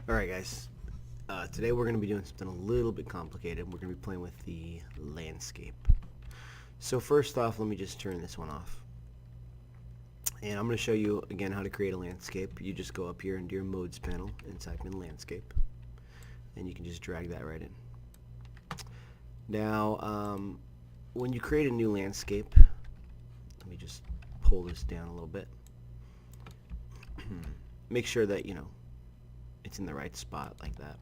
Alright guys, today we're going to be doing something a little bit complicated. We're going to be playing with the landscape. So first off, let me just turn this one off. And I'm going to show you again how to create a landscape. You just go up here into your modes panel and type in landscape. And you can just drag that right in. Now, when you create a new landscape, let me just pull this down a little bit. Make sure that, it's in the right spot like that.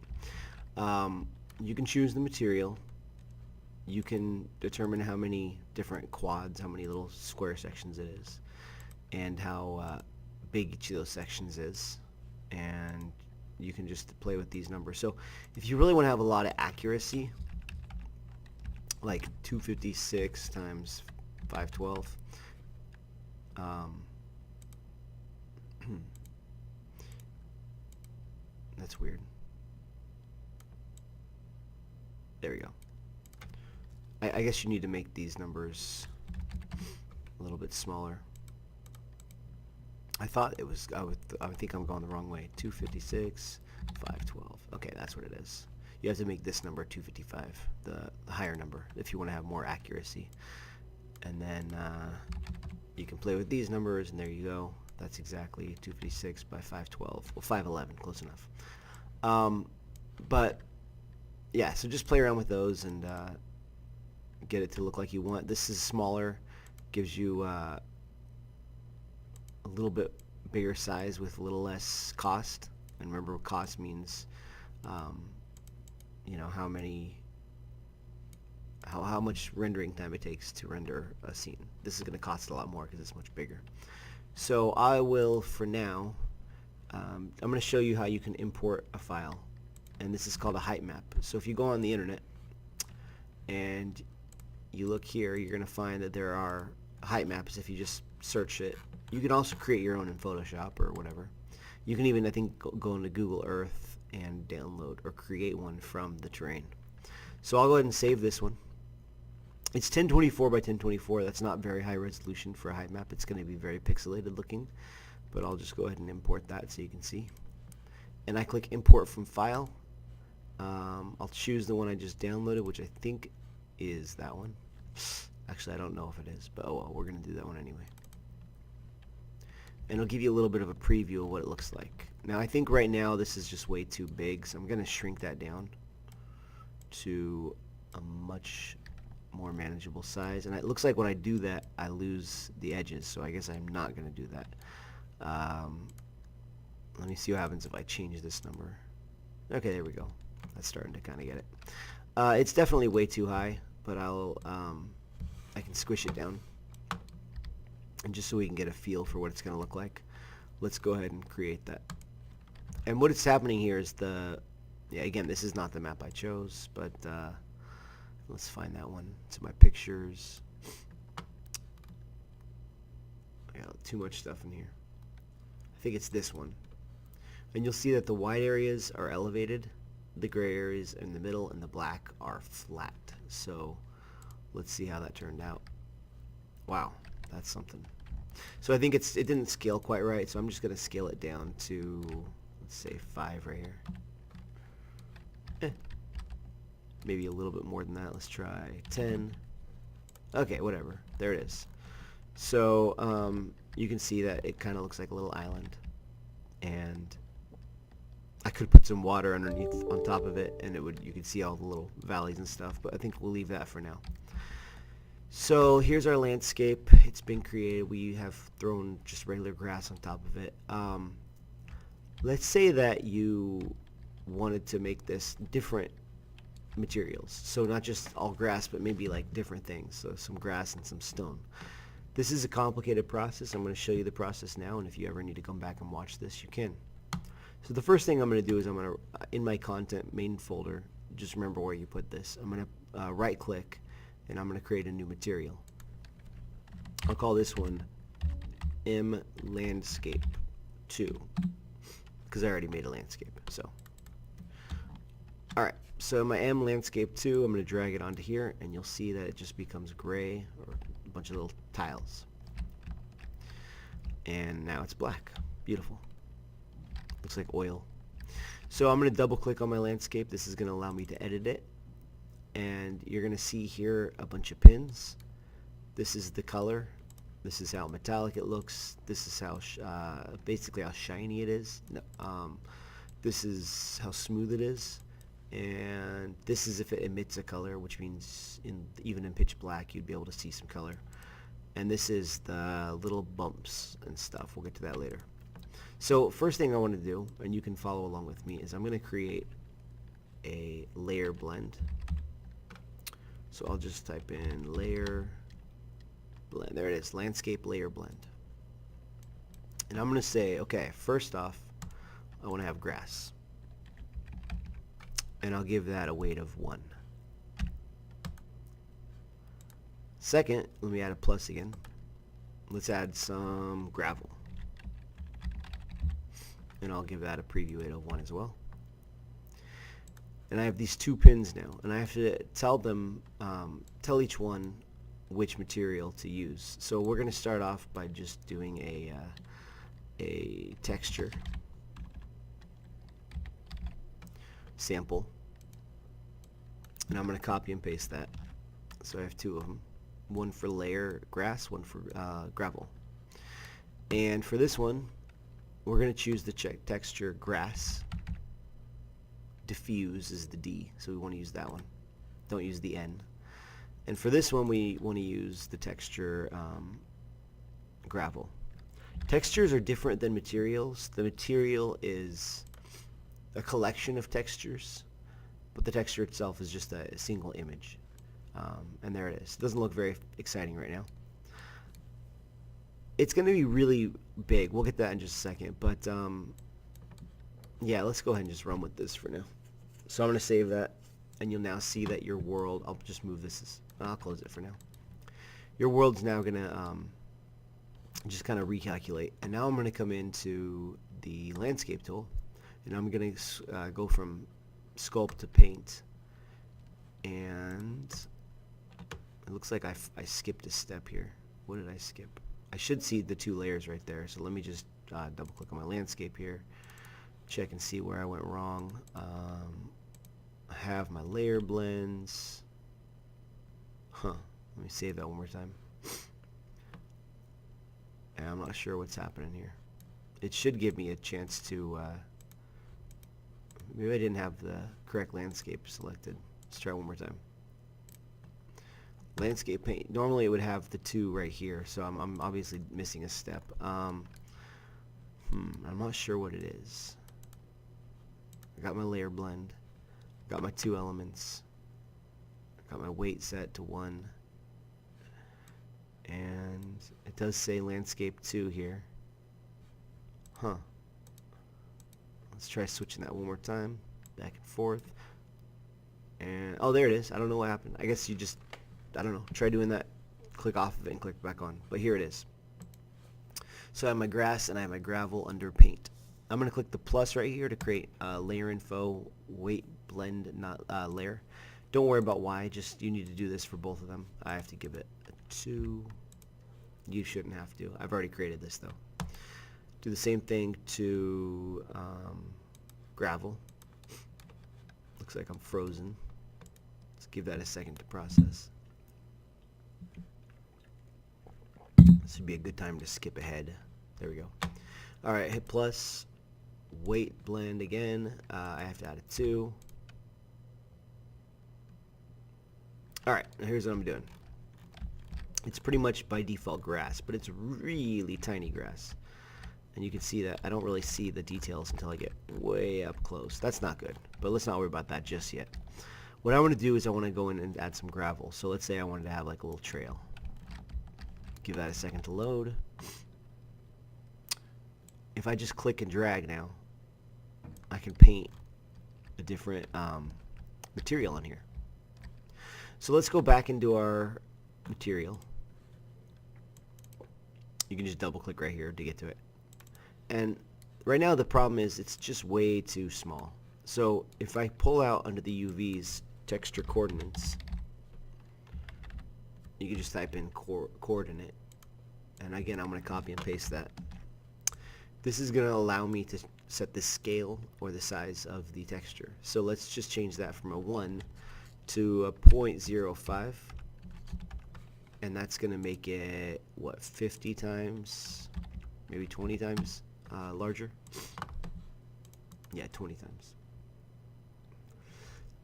You can choose the material. You can determine how many different quads, how many little square sections it is, and how big each of those sections is. And you can just play with these numbers. So if you really want to have a lot of accuracy, like 256 times 512, that's weird. There we go. I guess you need to make these numbers a little bit smaller. I thought it was, I think I'm going the wrong way. 256, 512. Okay, that's what it is. You have to make this number 255, the higher number, if you want to have more accuracy. And then you can play with these numbers, and there you go. That's exactly 256 by 512. Well, 511, close enough. But yeah, so just play around with those and get it to look like you want. This is smaller, gives you a little bit bigger size with a little less cost. And remember, cost means how much rendering time it takes to render a scene. This is going to cost a lot more because it's much bigger. So I will, for now, I'm going to show you how you can import a file, and this is called a height map. So if you go on the internet and you look here, you're going to find that there are height maps if you just search it. You can also create your own in Photoshop or whatever. You can even, I think, go into Google Earth and download or create one from the terrain. So I'll go ahead and save this one. It's 1024 by 1024. That's not very high resolution for a height map. It's going to be very pixelated looking, but I'll just go ahead and import that so you can see. And I click import from file. I'll choose the one I just downloaded, which I think is that one. Actually, I don't know if it is, but oh well, we're going to do that one anyway. And it'll give you a little bit of a preview of what it looks like. Now I think right now this is just way too big, so I'm going to shrink that down to a much more manageable size. And it looks like when I do that I lose the edges, so I guess I'm not going to do that. Let me see what happens if I change this number. Okay, there we go. That's starting to kind of get it. It's definitely way too high, but I can squish it down. And just so we can get a feel for what it's going to look like, let's go ahead and create that. And what is happening here is again, this is not the map I chose, but let's find that one. It's my pictures. I got too much stuff in here. I think it's this one. And you'll see that the white areas are elevated, the gray areas in the middle, and the black are flat. So let's see how that turned out. Wow, that's something. So I think it didn't scale quite right, so I'm just going to scale it down to, let's say, 5 right here. Maybe a little bit more than that. Let's try 10. Okay, whatever. There it is. So you can see that it kind of looks like a little island, and I could put some water underneath on top of it, and you could see all the little valleys and stuff, but I think we'll leave that for now. So here's our landscape. It's been created. We have thrown just regular grass on top of it. Let's say that you wanted to make this different materials, so not just all grass, but maybe like different things, so some grass and some stone. This is a complicated process. I'm going to show you the process now, and if you ever need to come back and watch this, you can. So the first thing I'm going to do is I'm going to, in my content main folder, just remember where you put this. I'm going to right click, and I'm going to create a new material. I'll call this one M Landscape 2, because I already made a landscape. So alright, so my M Landscape 2, I'm going to drag it onto here, and you'll see that it just becomes gray, or a bunch of little tiles. And now it's black. Beautiful. Looks like oil. So I'm going to double click on my landscape. This is going to allow me to edit it. And you're going to see here a bunch of pins. This is the color. This is how metallic it looks. This is how basically how shiny it is. This is how smooth it is. And this is if it emits a color, which means even in pitch black you'd be able to see some color. And this is the little bumps and stuff. We'll get to that later. So first thing I want to do, and you can follow along with me, is I'm going to create a layer blend. So I'll just type in layer blend. There it is, landscape layer blend. And I'm going to say, okay, first off, I want to have grass. And I'll give that a weight of 1. Second, let me add a plus again. Let's add some gravel. And I'll give that a preview weight of 1 as well. And I have these 2 pins now, and I have to tell them, tell each one which material to use. So we're going to start off by just doing a texture sample, and I'm going to copy and paste that. So I have 2 of them, one for layer grass, one for gravel. And for this one, we're going to choose the texture grass. Diffuse is the D, so we want to use that one. Don't use the N. And for this one, we want to use the texture gravel. Textures are different than materials. The material is a collection of textures, but the texture itself is just a single image. And there it is. It doesn't look very exciting right now. It's going to be really big. We'll get that in just a second. But yeah, let's go ahead and just run with this for now. So I'm going to save that, and you'll now see that your world, I'll just move this, I'll close it for now. Your world's now going to just kind of recalculate. And now I'm going to come into the landscape tool, and I'm going to go from sculpt to paint. And it looks like I skipped a step here. What did I skip? I should see the 2 layers right there. So let me just double click on my landscape here. Check and see where I went wrong. I have my layer blends. Let me save that one more time. And I'm not sure what's happening here. It should give me a chance to maybe I didn't have the correct landscape selected. Let's try one more time. Landscape paint. Normally it would have the 2 right here, so I'm obviously missing a step. I'm not sure what it is. I got my layer blend. Got my 2 elements. Got my weight set to 1. And it does say landscape 2 here. Let's try switching that one more time. Back and forth. And oh, there it is. I don't know what happened. I guess you just, I don't know, try doing that. Click off of it and click back on. But here it is. So I have my grass and I have my gravel under paint. I'm going to click the plus right here to create layer info, weight, blend, not layer. Don't worry about why, just you need to do this for both of them. I have to give it a 2. You shouldn't have to. I've already created this though. Do the same thing to gravel. Looks like I'm frozen. Let's give that a second to process. This would be a good time to skip ahead. There we go. Alright, hit plus. Weight blend again. I have to add a 2. Alright, now here's what I'm doing. It's pretty much by default grass, but it's really tiny grass. And you can see that I don't really see the details until I get way up close. That's not good, but let's not worry about that just yet. What I want to do is I want to go in and add some gravel. So let's say I wanted to have like a little trail. Give that a second to load. If I just click and drag now, I can paint a different material in here. So let's go back into our material. You can just double click right here to get to it. And right now the problem is it's just way too small. So if I pull out under the UV's texture coordinates, you can just type in coordinate. And again, I'm going to copy and paste that. This is going to allow me to set the scale or the size of the texture. So let's just change that from a 1 to a 0.05, and that's going to make it, what, 50 times, maybe 20 times larger? Yeah, 20 times.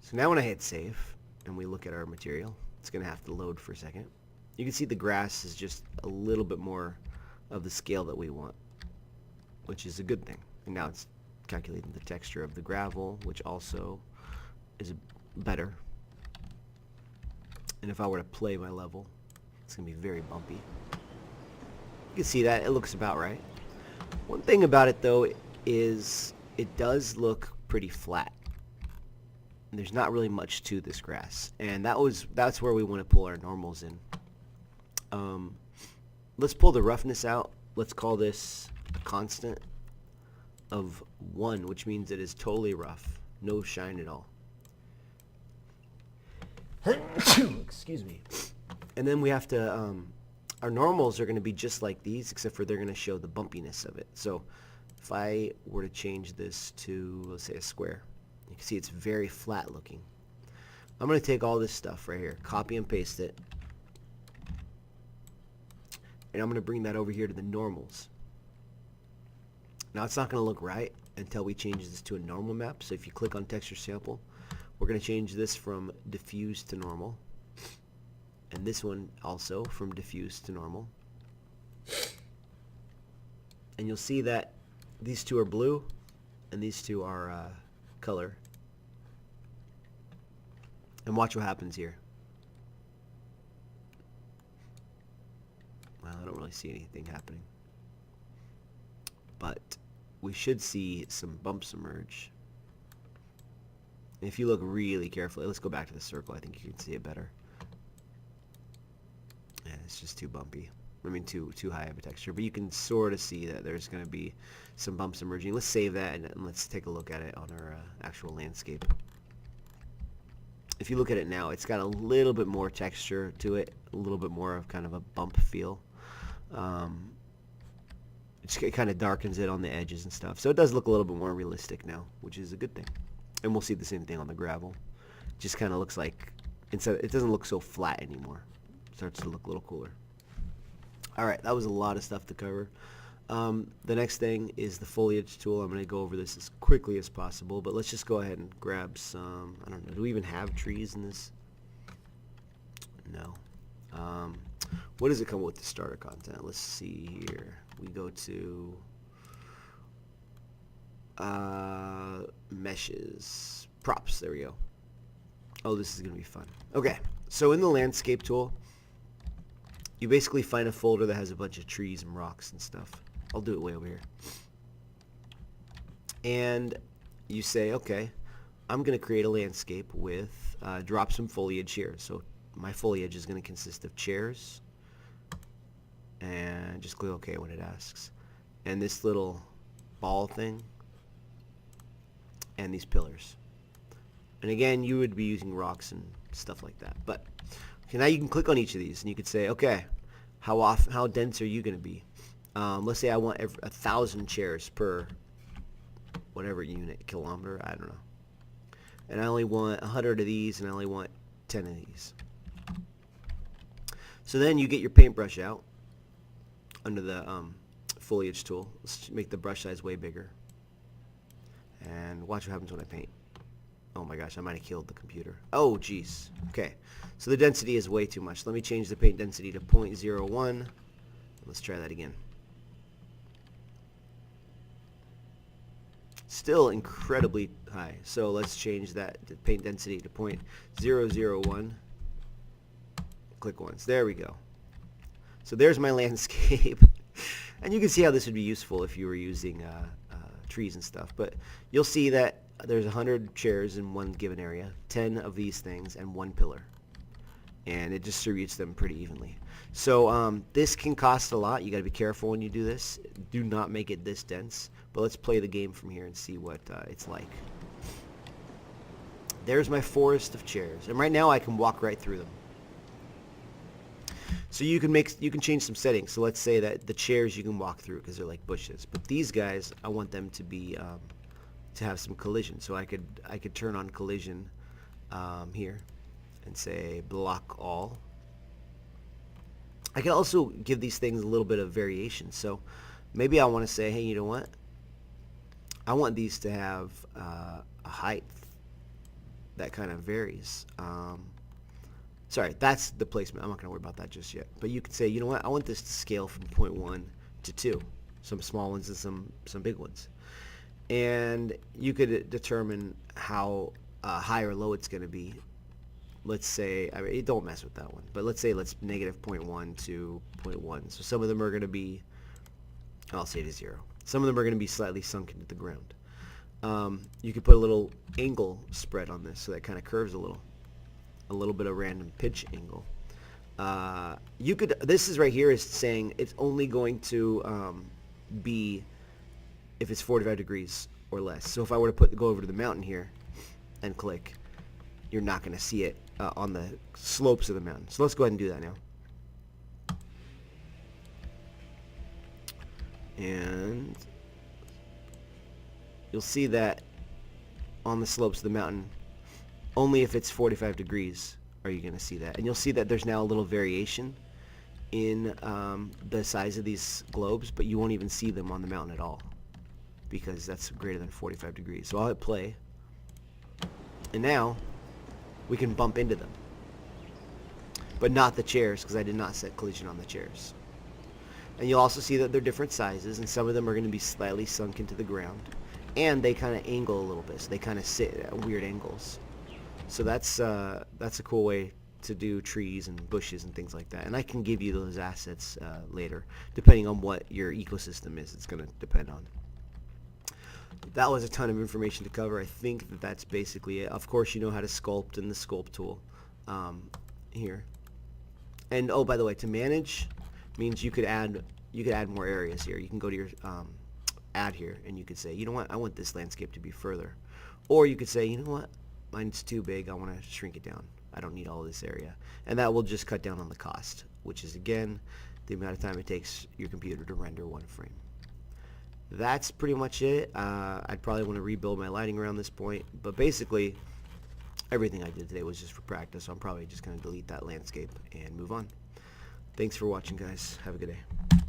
So now when I hit save and we look at our material, it's going to have to load for a second. You can see the grass is just a little bit more of the scale that we want, which is a good thing. And now it's calculating the texture of the gravel, which also is better. And if I were to play my level, it's going to be very bumpy. You can see that. It looks about right. One thing about it, though, is it does look pretty flat. There's not really much to this grass. And that's where we want to pull our normals in. Let's pull the roughness out. Let's call this a constant of 1, which means it is totally rough. No shine at all. Excuse me. And then we have to, our normals are going to be just like these, except for they're going to show the bumpiness of it. So if I were to change this to, let's say, a square, you can see it's very flat looking. I'm going to take all this stuff right here, copy and paste it, and I'm going to bring that over here to the normals. Now it's not going to look right until we change this to a normal map. So if you click on texture sample, we're going to change this from diffuse to normal, and this one also from diffuse to normal. And you'll see that these two are blue and these two are color. And watch what happens here. Well, I don't really see anything happening, but we should see some bumps emerge. And if you look really carefully, let's go back to the circle. I think you can see it better. Yeah, it's just too bumpy. I mean, too high of a texture. But you can sort of see that there's going to be some bumps emerging. Let's save that and let's take a look at it on our actual landscape. If you look at it now, it's got a little bit more texture to it, a little bit more of kind of a bump feel. It kind of darkens it on the edges and stuff. So it does look a little bit more realistic now, which is a good thing. And we'll see the same thing on the gravel. It just kind of looks like, it doesn't look so flat anymore. It starts to look a little cooler. Alright, that was a lot of stuff to cover. The next thing is the foliage tool. I'm going to go over this as quickly as possible, but let's just go ahead and grab some, I don't know, do we even have trees in this? No. What does it come with the starter content? Let's see here. We go to meshes, props, there we go. Oh, this is going to be fun. Okay, so in the landscape tool, you basically find a folder that has a bunch of trees and rocks and stuff. I'll do it way over here. And you say, okay, I'm going to create a landscape with, drop some foliage here. So my foliage is going to consist of chairs, and just click OK when it asks. And this little ball thing, and these pillars. And again, you would be using rocks and stuff like that. But okay, now you can click on each of these, and you could say, okay, how dense are you going to be? Let's say I want 1,000 chairs per whatever unit, kilometer, I don't know. And I only want 100 of these, and I only want 10 of these. So then you get your paintbrush out under the foliage tool. Let's make the brush size way bigger. And watch what happens when I paint. Oh my gosh, I might have killed the computer. Oh jeez. Okay, so the density is way too much. Let me change the paint density to 0.01. Let's try that again. Still incredibly high. So let's change that paint density to 0.001. Click once. There we go. So there's my landscape. And you can see how this would be useful if you were using trees and stuff. But you'll see that there's 100 chairs in one given area, 10 of these things, and 1 pillar. And it distributes them pretty evenly. So this can cost a lot. You got to be careful when you do this. Do not make it this dense. But let's play the game from here and see what it's like. There's my forest of chairs. And right now I can walk right through them. So you can change some settings. So let's say that the chairs you can walk through because they're like bushes, but these guys I want them to be to have some collision. So I could turn on collision here and say block all. I can also give these things a little bit of variation. So maybe I want to say, hey, you know what? I want these to have a height that kind of varies. Sorry, that's the placement. I'm not going to worry about that just yet. But you could say, you know what? I want this to scale from 0.1 to 2. Some small ones and some big ones. And you could determine how high or low it's going to be. Let's say, I mean, don't mess with that one. But let's say negative 0.1 to 0.1. So some of them are going to be, I'll say to 0. Some of them are going to be slightly sunk into the ground. You could put a little angle spread on this so that kind of curves a little bit of random pitch angle. This is right here is saying it's only going to be if it's 45 degrees or less. So if I were to go over to the mountain here and click, you're not going to see it on the slopes of the mountain. So let's go ahead and do that now. And you'll see that on the slopes of the mountain, only if it's 45 degrees are you going to see that. And you'll see that there's now a little variation in the size of these globes, but you won't even see them on the mountain at all because that's greater than 45 degrees. So I'll hit play, and now we can bump into them, but not the chairs because I did not set collision on the chairs. And you'll also see that they're different sizes, and some of them are going to be slightly sunk into the ground, and they kind of angle a little bit, so they kind of sit at weird angles. So that's a cool way to do trees and bushes and things like that. And I can give you those assets later, depending on what your ecosystem is. It's going to depend on. That was a ton of information to cover. I think that's basically it. Of course, you know how to sculpt in the sculpt tool here. And oh, by the way, to manage means you could add more areas here. You can go to your add here, and you could say, you know what, I want this landscape to be further. Or you could say, you know what, mine's too big, I want to shrink it down. I don't need all this area. And that will just cut down on the cost, which is, again, the amount of time it takes your computer to render one frame. That's pretty much it. I'd probably want to rebuild my lighting around this point, but basically everything I did today was just for practice, so I'm probably just going to delete that landscape and move on. Thanks for watching, guys. Have a good day.